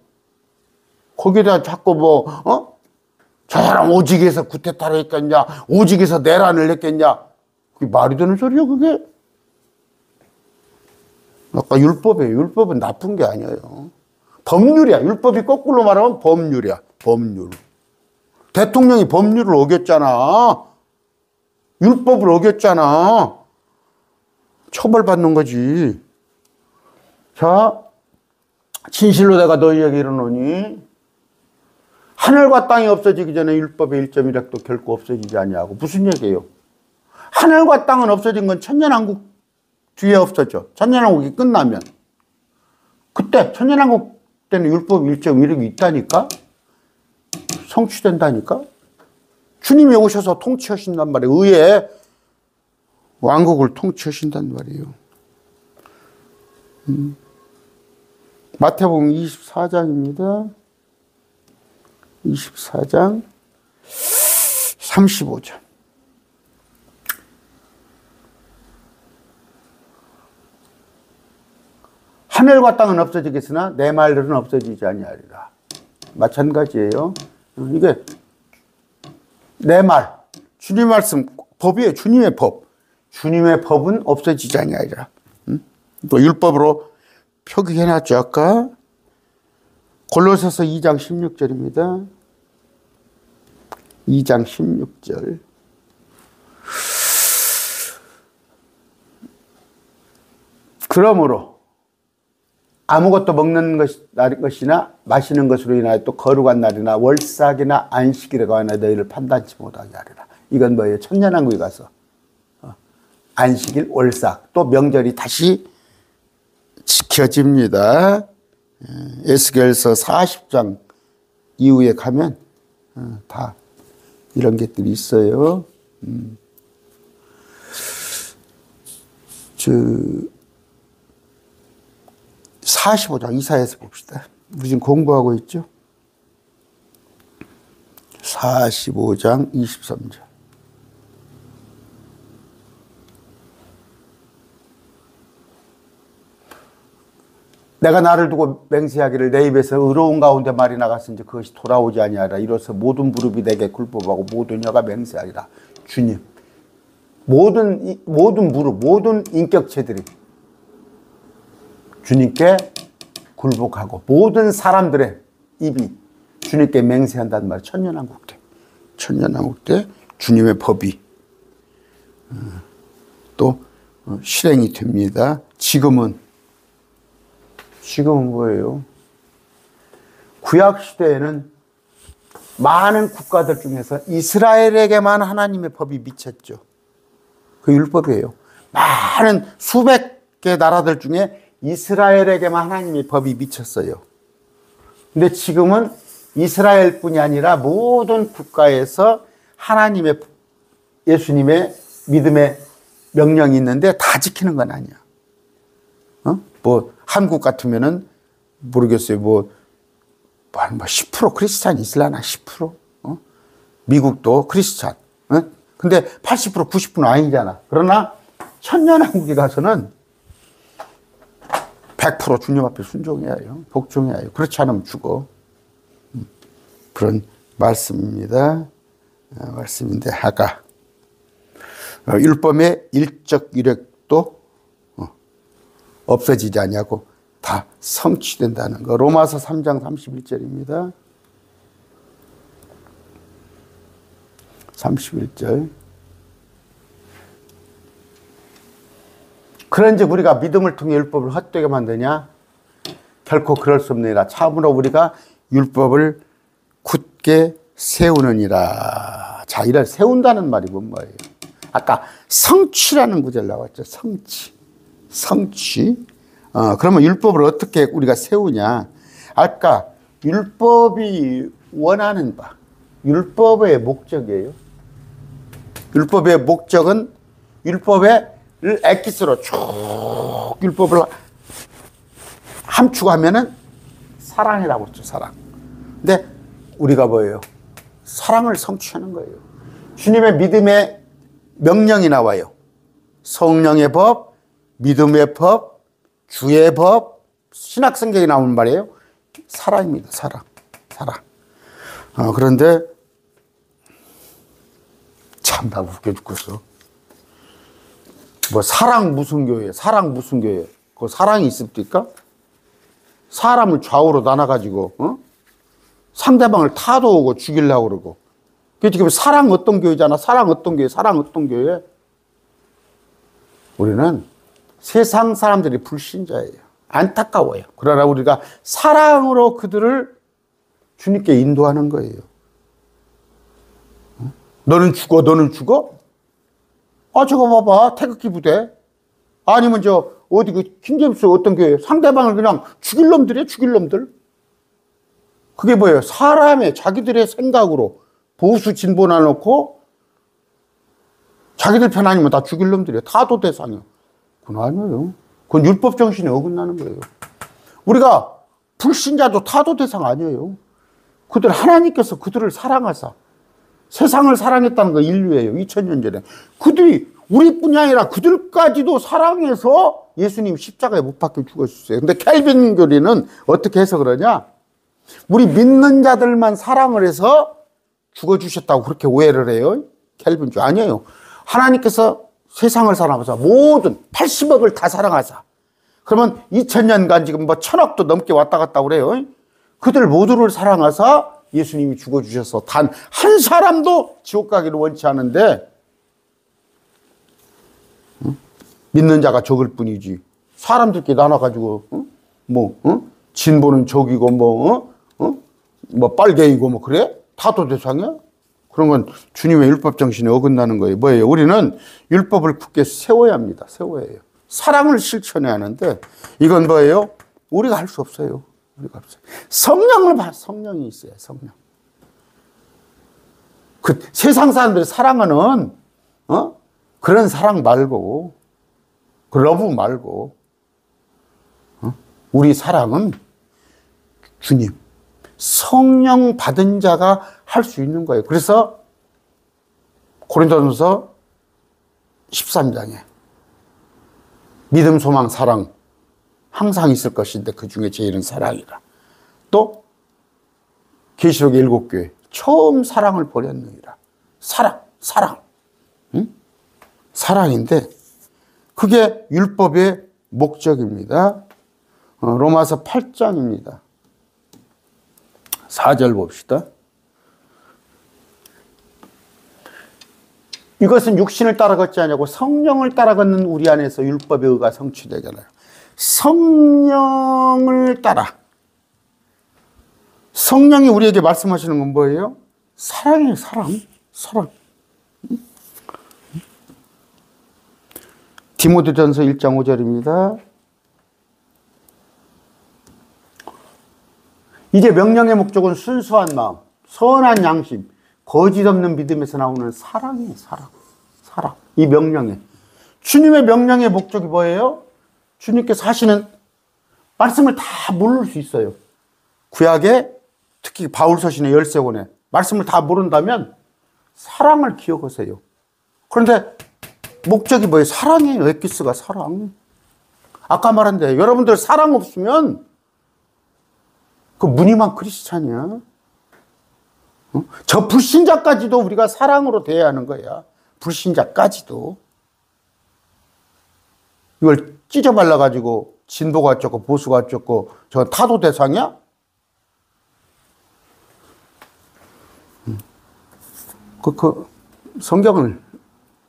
거기에다 자꾸 저 사람 오직에서 구태타를 했겠냐 오직에서 내란을 했겠냐 그게 말이 되는 소리야 그게? 아까 율법은 나쁜 게 아니에요. 법률이야. 율법이 거꾸로 말하면 법률이야. 법률. 대통령이 법률을 어겼잖아. 율법을 어겼잖아. 처벌받는 거지. 자, 진실로 내가 너희에게 이르노니 하늘과 땅이 없어지기 전에 율법의 1.1획도 결코 없어지지 아니하고. 무슨 얘기예요? 하늘과 땅은 없어진 건 천년왕국 뒤에 없어져. 천년왕국이 끝나면. 그때 천년왕국 때는 율법 1.1획이 있다니까? 성취된다니까? 주님이 오셔서 통치하신단 말이에요. 의의 왕국을 통치하신단 말이에요. 마태복음 24장입니다. 24장 35절. 하늘과 땅은 없어지겠으나 내 말들은 없어지지 아니하리라. 마찬가지예요. 이게 내 말, 주님 말씀, 법이에요. 주님의 법. 주님의 법은 없어지지 아니하리라. 또 율법으로 표기해놨죠. 아까 골로새서 2장 16절입니다. 2장 16절. 그러므로 아무것도 먹는 것이나 마시는 것으로 인하여 또 거룩한 날이나 월삭이나 안식일에 관하여 너희를 판단치 못하게 하리라. 이건 뭐예요? 천년왕국에 가서 안식일, 월삭, 또 명절이 다시 지켜집니다. 에스겔서 40장 이후에 가면 다 이런 것들이 있어요. 45장 이사야서 봅시다. 우리 지금 공부하고 있죠? 45장 23절. 내가 나를 두고 맹세하기를 내 입에서 의로운 가운데 말이 나갔은지 그것이 돌아오지 아니하리라. 이로써 모든 무릎이 내게 굴복하고 모든 혀가 맹세하리라. 주님, 모든 무릎, 모든 인격체들이 주님께 굴복하고 모든 사람들의 입이 주님께 맹세한다는 말. 천년왕국 때, 천년왕국 때 주님의 법이 또 실행이 됩니다. 지금은 뭐예요? 구약시대에는 많은 국가들 중에서 이스라엘에게만 하나님의 법이 미쳤죠. 그 율법이에요. 많은 수백 개 나라들 중에 이스라엘에게만 하나님의 법이 미쳤어요. 근데 지금은 이스라엘뿐이 아니라 모든 국가에서 하나님의, 예수님의 믿음의 명령이 있는데 다 지키는 건 아니야. 한국 같으면은 모르겠어요. 10% 크리스찬이 있으려나? 10%? 미국도 크리스찬. 근데 80%, 90%는 아니잖아. 그러나 천년왕국에 가서는 100% 주님 앞에 순종해야 해요. 복종해야 해요. 그렇지 않으면 죽어. 그런 말씀입니다. 말씀인데, 하가. 율법의 일적 이력도 없어지지 아니하고 다 성취된다는 거. 로마서 3장 31절입니다. 31절. 그런즉 우리가 믿음을 통해 율법을 헛되게 만드냐? 결코 그럴 수 없느니라. 참으로 우리가 율법을 굳게 세우느니라. 자, 이런 세운다는 말이 뭔 말이에요? 아까 성취라는 구절 나왔죠. 성취. 그러면 율법을 어떻게 우리가 세우냐? 아까 율법이 원하는 바, 율법의 목적이에요. 율법의 목적은 율법의 엑기스로 쭉 율법을 함축하면은 사랑이라고 했죠. 사랑. 근데 우리가 뭐예요? 사랑을 성취하는 거예요. 주님의 믿음의 명령이 나와요. 성령의 법, 믿음의 법, 주의 법, 신약성경에 나오는 말이에요. 사랑입니다. 사랑. 그런데 참 나 웃겨 죽겠어. 사랑 무슨 교회? 그 사랑이 있습니까? 사람을 좌우로 나눠가지고 상대방을 타도오고 죽이려고 그러고. 지금 사랑 어떤 교회잖아. 사랑 어떤 교회? 우리는 세상 사람들이 불신자예요. 안타까워요. 그러나 우리가 사랑으로 그들을 주님께 인도하는 거예요. 너는 죽어? 저거 봐봐. 태극기 부대. 아니면 어디 킹제임스 어떤 교회. 상대방을 그냥 죽일 놈들. 그게 뭐예요? 사람의 자기들의 생각으로 보수 진보 나놓고 자기들 편 아니면 다 죽일 놈들이에요. 타도 대상이요. 그건 아니에요. 그건 율법 정신에 어긋나는 거예요. 우리가 불신자도 타도 대상 아니에요. 그들 하나님께서 그들을 사랑하사 세상을 사랑했다는 거 인류예요. 2000년 전에. 그들이 우리뿐이 아니라 그들까지도 사랑해서 예수님 십자가에 못 박혀 죽었어요. 근데 켈빈 교리는 어떻게 해서 그러냐? 우리 믿는 자들만 사랑을 해서 죽어주셨다고 그렇게 오해를 해요. 켈빈 교 아니에요. 하나님께서 세상을 사랑하사 모든 80억을 다 사랑하사. 그러면 2000년간 지금 뭐 1000억도 넘게 왔다 갔다 그래요. 그들 모두를 사랑하사 예수님이 죽어주셔서 단 한 사람도 지옥 가기를 원치 않은데 믿는 자가 적을 뿐이지. 사람들끼리 나눠가지고 진보는 적이고 뭐 빨갱이고 뭐 그래? 다도 대상이야? 그런 건 주님의 율법 정신에 어긋나는 거예요. 뭐예요? 우리는 율법을 굳게 세워야 합니다. 세워야 해요. 사랑을 실천해야 하는데 이건 뭐예요? 우리가 할 수 없어요. 우리가 없어요. 성령을 봐. 성령이 있어요. 성령. 그 세상 사람들이 사랑하는 그런 사랑 말고 그 러브 말고 우리 사랑은 주님 성령 받은 자가 할 수 있는 거예요. 그래서 고린도전서 13장에 믿음, 소망, 사랑 항상 있을 것인데 그 중에 제일은 사랑이라. 또 계시록 7교회 처음 사랑을 버렸느니라. 사랑. 응? 사랑인데 그게 율법의 목적입니다. 로마서 8장입니다. 4절 봅시다. 이것은 육신을 따라 걷지 않냐고 성령을 따라 걷는 우리 안에서 율법의 의가 성취되잖아요. 성령을 따라. 성령이 우리에게 말씀하시는 건 뭐예요? 사랑이에요. 사랑. 디모데전서 1장 5절입니다. 이제 명령의 목적은 순수한 마음, 선한 양심, 거짓 없는 믿음에서 나오는 사랑이에요. 사랑. 이 명령에. 주님의 명령의 목적이 뭐예요? 주님께서 하시는 말씀을 다 모를 수 있어요. 구약에 특히 바울서신의 13권에 말씀을 다 모른다면 사랑을 기억하세요. 그런데 목적이 뭐예요? 사랑이에요. 에키스가 사랑. 아까 말한 데 여러분들 사랑 없으면 그 무늬만 크리스찬이야. 저 불신자까지도 우리가 사랑으로 대해야 하는 거야. 불신자까지도. 이걸 찢어발라가지고 진보가 어쩌고 보수가 어쩌고 저 타도 대상이야? 그 성경을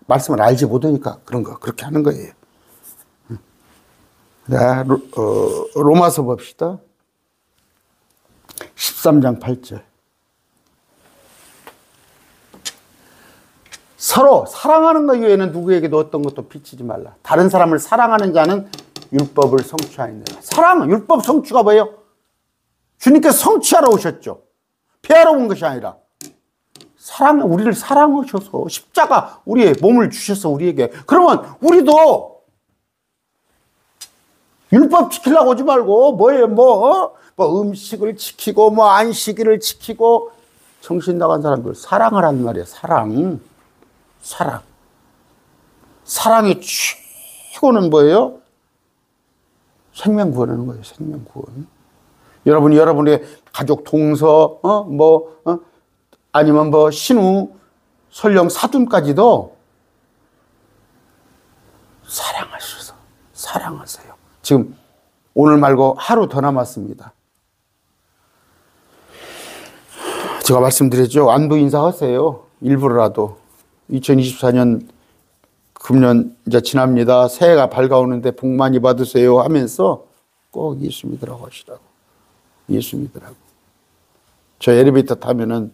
말씀을 알지 못하니까 그런 거 그렇게 하는 거예요. 자, 로마서 봅시다. 13장 8절. 서로 사랑하는 것 이외에는 누구에게도 어떤 것도 비치지 말라. 다른 사람을 사랑하는 자는 율법을 성취하느니라. 사랑, 율법 성취가 뭐예요? 주님께서 성취하러 오셨죠. 폐하러 온 것이 아니라 우리를 사랑하셔서 십자가 우리의 몸을 주셔서 우리에게. 그러면 우리도 율법 지키려고 오지 말고 뭐예요? 뭐 음식을 지키고 안식일을 지키고 정신 나간 사람들 사랑을 하는 말이에요. 사랑. 사랑의 최고는 뭐예요? 생명 구원하는 거예요. 생명 구원. 여러분이 여러분의 가족 동서 아니면 신우 설령 사돈까지도 사랑하세요. 지금 오늘 말고 하루 더 남았습니다. 제가 말씀드렸죠. 안부 인사하세요. 일부러라도. 2024년 금년 이제 지납니다. 새해가 밝아오는데 복 많이 받으세요 하면서 꼭 예수 믿으라고 하시라고. 예수 믿으라고. 저 엘리베이터 타면은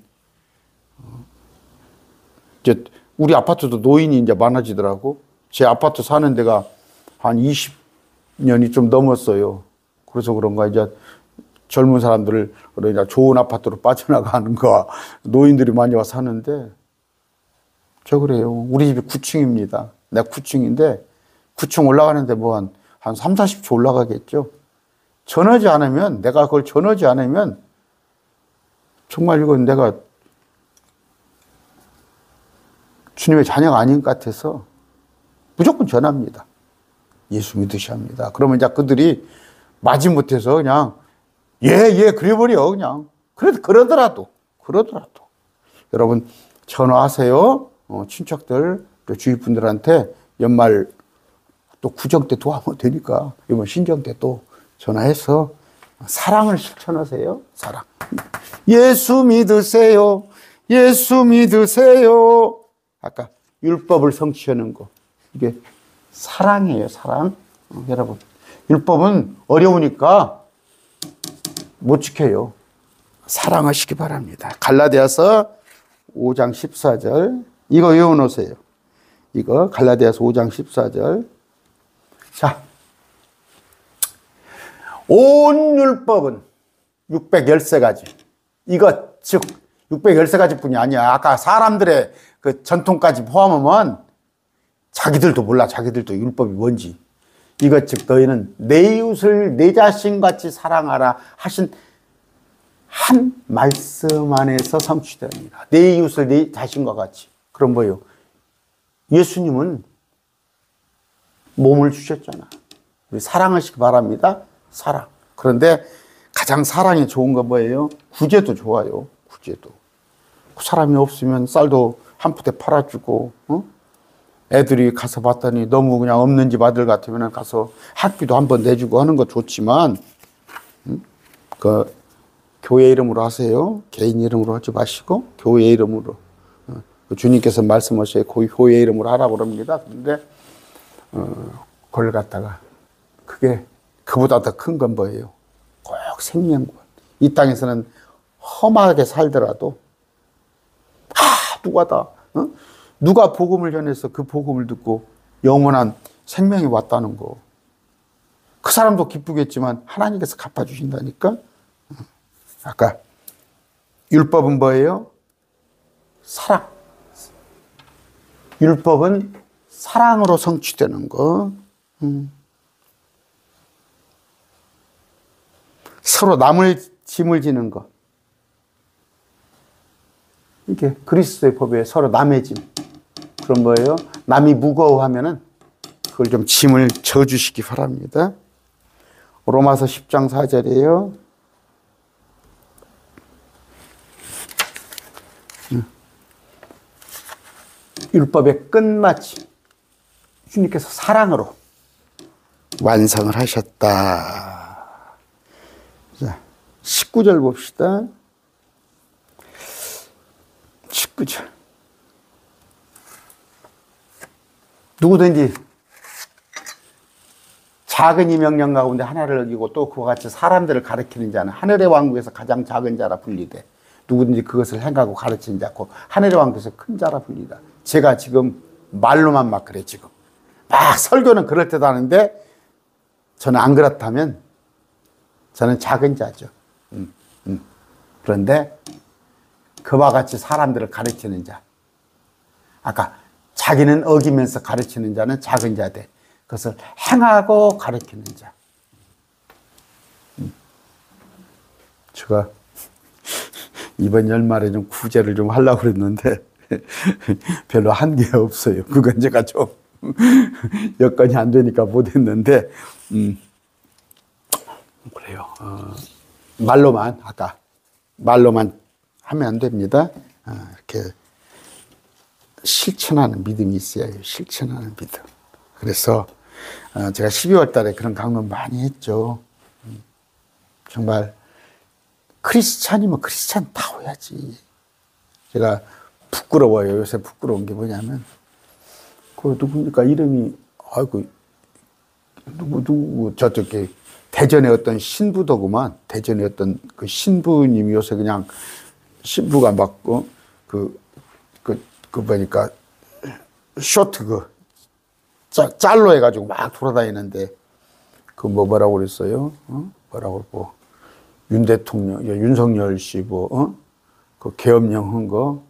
이제 우리 아파트도 노인이 이제 많아지더라고. 제 아파트 사는 데가 한 20년이 좀 넘었어요. 그래서 그런가 이제 젊은 사람들을 그러니까 좋은 아파트로 빠져나가는 거 노인들이 많이 와서 사는데 저 그래요. 우리 집이 9층입니다. 내가 9층인데 9층 올라가는데 한 3, 40초 올라가겠죠. 전하지 않으면 내가 그걸 전하지 않으면 정말 이건 내가 주님의 자녀가 아닌 것 같아서 무조건 전합니다. 예수 믿으셔야 합니다. 그러면 이제 그들이 마지못해서 그냥 예, 그래버려, 그냥. 그러더라도. 여러분, 전화하세요. 친척들, 또 주위 분들한테 연말 또 구정 때 도와하면 되니까, 이번 신정 때 또 전화해서 사랑을 실천하세요. 사랑. 예수 믿으세요. 예수 믿으세요. 아까 율법을 성취하는 거. 이게 사랑이에요, 사랑. 여러분, 율법은 어려우니까 못 지켜요. 사랑하시기 바랍니다. 갈라디아서 5장 14절. 이거 외워놓으세요. 이거 갈라디아서 5장 14절. 자, 온 율법은 613가지. 이거 즉 613가지 뿐이 아니야. 아까 사람들의 그 전통까지 포함하면 자기들도 몰라. 자기들도 율법이 뭔지. 이것 즉 너희는 내 이웃을 내 자신같이 사랑하라 하신 한 말씀 안에서 성취됩니다. 내 이웃을 내 자신과 같이. 그럼 뭐예요? 예수님은 몸을 주셨잖아. 우리 사랑하시기 바랍니다. 사랑. 그런데 가장 사랑이 좋은 건 뭐예요? 구제도 좋아요. 구제도. 사람이 없으면 쌀도 한 푸대 팔아주고, 애들이 가서 봤더니 너무 그냥 없는 집 아들 같으면 가서 학비도 한번 내주고 하는 거 좋지만, 그 교회 이름으로 하세요. 개인 이름으로 하지 마시고 교회 이름으로. 주님께서 말씀하셔요. 교회 이름으로 하라고 그럽니다. 그런데 그걸 갖다가 그게 그보다 더 큰 건 뭐예요? 꼭 생명권. 이 땅에서는 험하게 살더라도 누가 복음을 전해서 그 복음을 듣고 영원한 생명이 왔다는 거. 그 사람도 기쁘겠지만 하나님께서 갚아주신다니까. 아까 율법은 뭐예요? 사랑. 율법은 사랑으로 성취되는 거. 서로 남을 짐을 지는 거. 이게 그리스도의 법에 서로 남의 짐. 그런 거예요. 남이 무거워하면은 그걸 좀 짐을 져주시기 바랍니다. 로마서 10장 4절이에요. 율법의 끝마침. 주님께서 사랑으로 완성을 하셨다. 자, 19절 봅시다. 19절. 누구든지 작은 이 명령 가운데 하나를 어기고 또 그와 같이 사람들을 가르치는 자는 하늘의 왕국에서 가장 작은 자라 불리되 누구든지 그것을 행하고 가르치는 자고 하늘의 왕국에서 큰 자라 불리다. 제가 지금 말로만 막 그래. 지금 막 설교는 그럴 때도 하는데 저는 안 그렇다면 저는 작은 자죠. 그런데 그와 같이 사람들을 가르치는 자. 아까 자기는 어기면서 가르치는 자는 작은 자되 그것을 행하고 가르치는 자. 제가 이번 연말에 좀 구제를 좀 하려고 그랬는데 별로 한 게 없어요. 그건 제가 좀 여건이 안 되니까 못했는데 그래요. 말로만 아까 말로만 하면 안 됩니다. 이렇게 실천하는 믿음이 있어야 해요. 실천하는 믿음. 그래서 제가 12월 달에 그런 강론 많이 했죠. 정말 크리스찬이면 크리스찬다워야지. 제가 부끄러워요. 요새 부끄러운 게 뭐냐면 그 누굽니까 이름이 아이고 누구 저쪽에 대전의 어떤 신부더구만. 대전의 어떤 그 신부님이 요새 그냥 신부가 막 그 보니까 쇼트 짤로 해가지고 막 돌아다니는데 그 뭐라고 그랬어요? 뭐라고 뭐 윤 대통령, 윤석열 씨 그 계엄령 한 거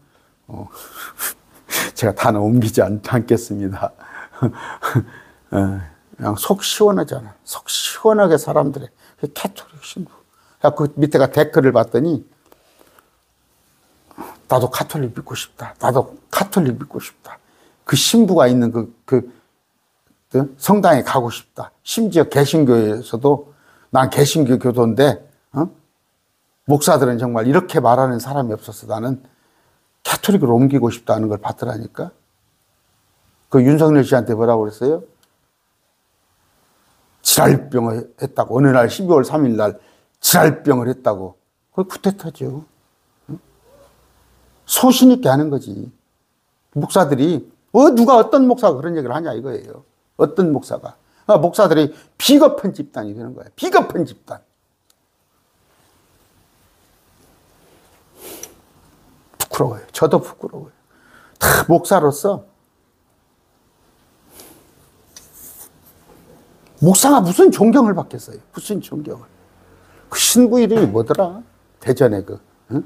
제가 단어 옮기지 않겠습니다. 그냥 속 시원하잖아. 속 시원하게 사람들의 캐톨릭 신부. 그 밑에가 댓글을 봤더니 나도 카톨릭 믿고 싶다. 나도 카톨릭 믿고 싶다. 그 신부가 있는 성당에 가고 싶다. 심지어 개신교에서도 난 개신교 교도인데 목사들은 정말 이렇게 말하는 사람이 없어서 나는 캐토릭으로 옮기고 싶다는 걸 받더라니까. 그 윤석열 씨한테 뭐라고 그랬어요? 질랄병을 했다고. 어느 날 12월 3일 날 질랄병을 했다고. 그게 쿠데타죠. 소신 있게 하는 거지. 목사들이 누가 어떤 목사가 그런 얘기를 하냐 이거예요. 어떤 목사가. 목사들이 비겁한 집단이 되는 거예요. 비겁한 집단. 부끄러워요. 저도 부끄러워요. 다 목사로서 목사가 무슨 존경을 받겠어요. 무슨 존경을. 그 신부 이름이 뭐더라? 대전에 응?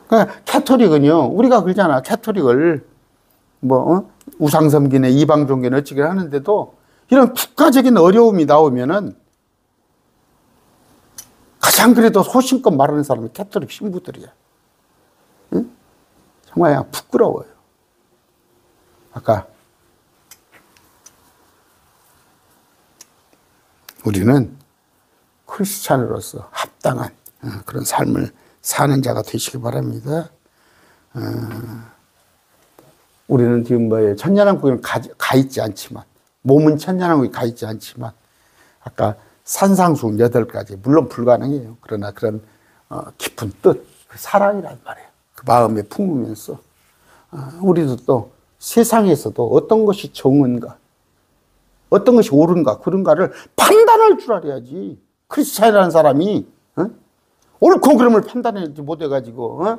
그러니까 캐토릭은요, 우리가 그러잖아. 캐토릭을 우상 섬기네, 이방 종교네 어찌게 하는데도 이런 국가적인 어려움이 나오면은 가장 그래도 소신껏 말하는 사람이 캐토릭 신부들이야. 응? 정말 그냥 부끄러워요. 아까 우리는 크리스찬으로서 합당한 그런 삶을 사는 자가 되시기 바랍니다. 우리는 지금 천년왕국에 가 있지 않지만, 몸은 천년왕국에 가 있지 않지만, 아까 산상수 8가지, 물론 불가능해요. 그러나 그런 깊은 뜻, 그 사랑이란 말이에요. 그 마음에 품으면서, 우리도 또 세상에서도 어떤 것이 정은가, 어떤 것이 옳은가, 그런가를 판단할 줄 알아야지. 크리스찬이라는 사람이, 옳고 그름을 판단하지 못해가지고,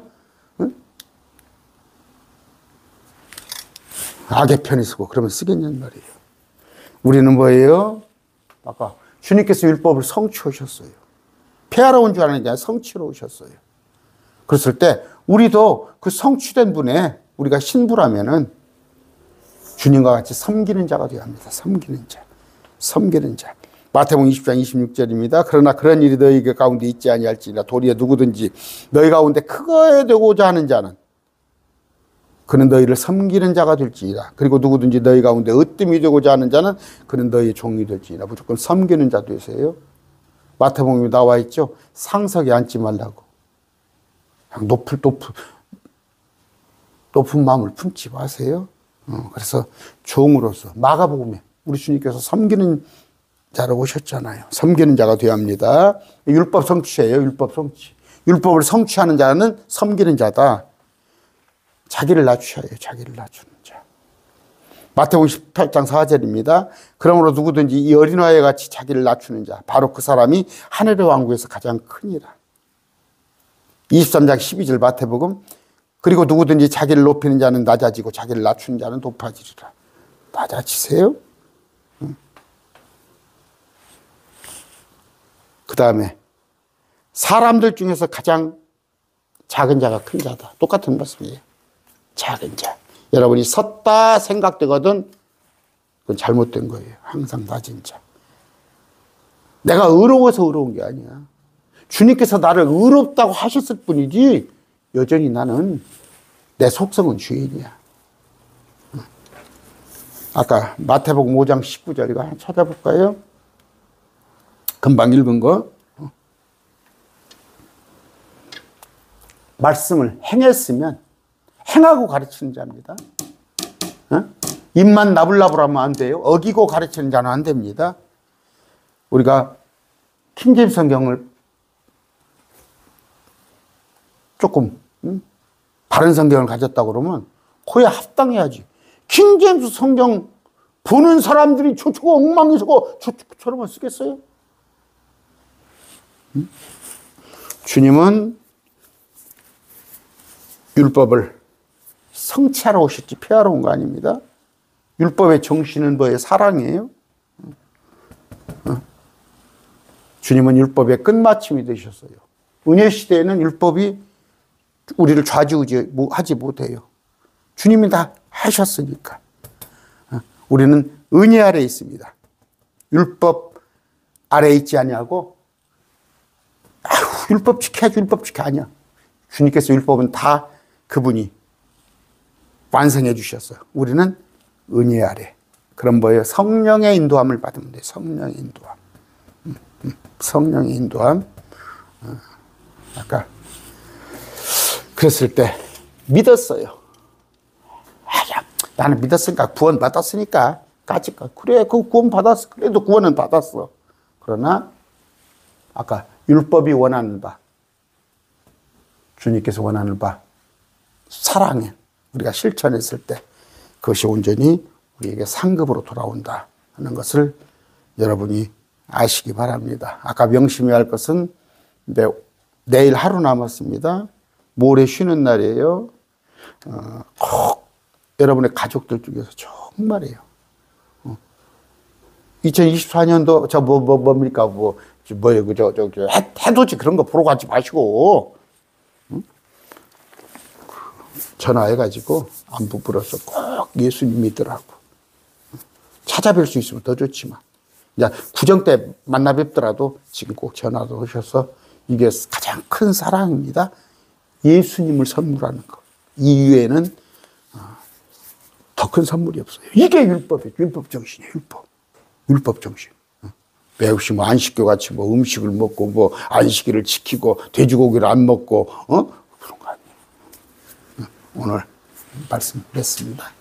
악의 편에 서고 그러면 쓰겠냐는 말이에요. 우리는 뭐예요? 아까 주님께서 율법을 성취하셨어요. 폐하러 온 줄 아는데 성취로 오셨어요. 그랬을 때 우리도 그 성취된 분에 우리가 신부라면은 주님과 같이 섬기는 자가 되어야 합니다. 섬기는 자. 섬기는 자. 마태복음 20장 26절입니다. 그러나 그런 일이 너희 가운데 있지 아니할지니라. 도리어 누구든지 너희 가운데 크게 되고자 하는 자는 그는 너희를 섬기는 자가 될지니라. 그리고 누구든지 너희 가운데 으뜸이 되고자 하는 자는 그는 너희의 종이 될지니라. 무조건 섬기는 자 되세요. 마태복음에 나와 있죠. 상석에 앉지 말라고. 그냥 높은 마음을 품지 마세요. 그래서 종으로서 마가복음에 우리 주님께서 섬기는 자로 오셨잖아요. 섬기는 자가 되어야 합니다. 율법 성취예요. 율법 성취. 율법을 성취하는 자는 섬기는 자다. 자기를 낮추어야 해요. 자기를 낮추는 자. 마태복음 18장 4절입니다. 그러므로 누구든지 이 어린아이와 같이 자기를 낮추는 자, 바로 그 사람이 하늘의 왕국에서 가장 크니라. 23장 12절 마태복음. 그리고 누구든지 자기를 높이는 자는 낮아지고 자기를 낮추는 자는 높아지리라. 낮아지세요. 그 다음에 사람들 중에서 가장 작은 자가 큰 자다. 똑같은 말씀이에요. 작은 자. 여러분이 섰다 생각되거든 그건 잘못된 거예요. 항상 낮은 자. 내가 의로워서 의로운 게 아니야. 주님께서 나를 의롭다고 하셨을 뿐이지 여전히 나는 내 속성은 죄인이야. 아까 마태복음 5장 19절 이거 한번 찾아볼까요? 금방 읽은 거. 말씀을 행했으면 행하고 가르치는 자입니다. 입만 나불나불하면 안 돼요. 어기고 가르치는 자는 안 됩니다. 우리가 킹제임스 성경을 조금 바른 성경을 가졌다고 그러면 그에 합당해야지. 킹제임스 성경 보는 사람들이 저쪽가 엉망이서고 저처럼만 쓰겠어요? 주님은 율법을 성취하러 오셨지 폐하러 온 거 아닙니다. 율법의 정신은 뭐예요? 사랑이에요. 주님은 율법의 끝마침이 되셨어요. 은혜 시대에는 율법이 우리를 좌지우지하지 못해요. 주님이 다 하셨으니까. 우리는 은혜 아래에 있습니다. 율법 아래에 있지 아니하고 율법 지켜야지 율법 지켜 아니야. 주님께서 율법은 다 그분이 완성해 주셨어요. 우리는 은혜 아래. 그럼 뭐예요? 성령의 인도함을 받으면 돼요. 성령의 인도함. 성령의 인도함. 아까 그랬을 때 믿었어요. 나는 믿었으니까 구원 받았으니까 까짓거 그래 그 구원 받았어. 그래도 구원은 받았어. 그러나 아까 율법이 원하는 바, 주님께서 원하는 바 사랑에 우리가 실천했을 때 그것이 온전히 우리에게 상급으로 돌아온다 하는 것을 여러분이 아시기 바랍니다. 아까 명심해야 할 것은 내일 하루 남았습니다. 모레 쉬는 날이에요. 꼭 여러분의 가족들 중에서 정말이에요. 2024년도 뭡니까 뭐예요 해돋이 그런 거 보러 가지 마시고 전화해가지고 안부 불어서 꼭 예수님 믿으라고 찾아뵐 수 있으면 더 좋지만 이제 구정 때 만나 뵙더라도 지금 꼭 전화도 오셔서 이게 가장 큰 사랑입니다. 예수님을 선물하는 것. 이외에는 더 큰 선물이 없어요. 이게 율법이에요. 율법 정신이에요. 율법 정신. 매우시 뭐 안식교 같이 뭐 음식을 먹고 뭐 안식일을 지키고 돼지고기를 안 먹고 그런 거 아니에요. 오늘 말씀드렸습니다.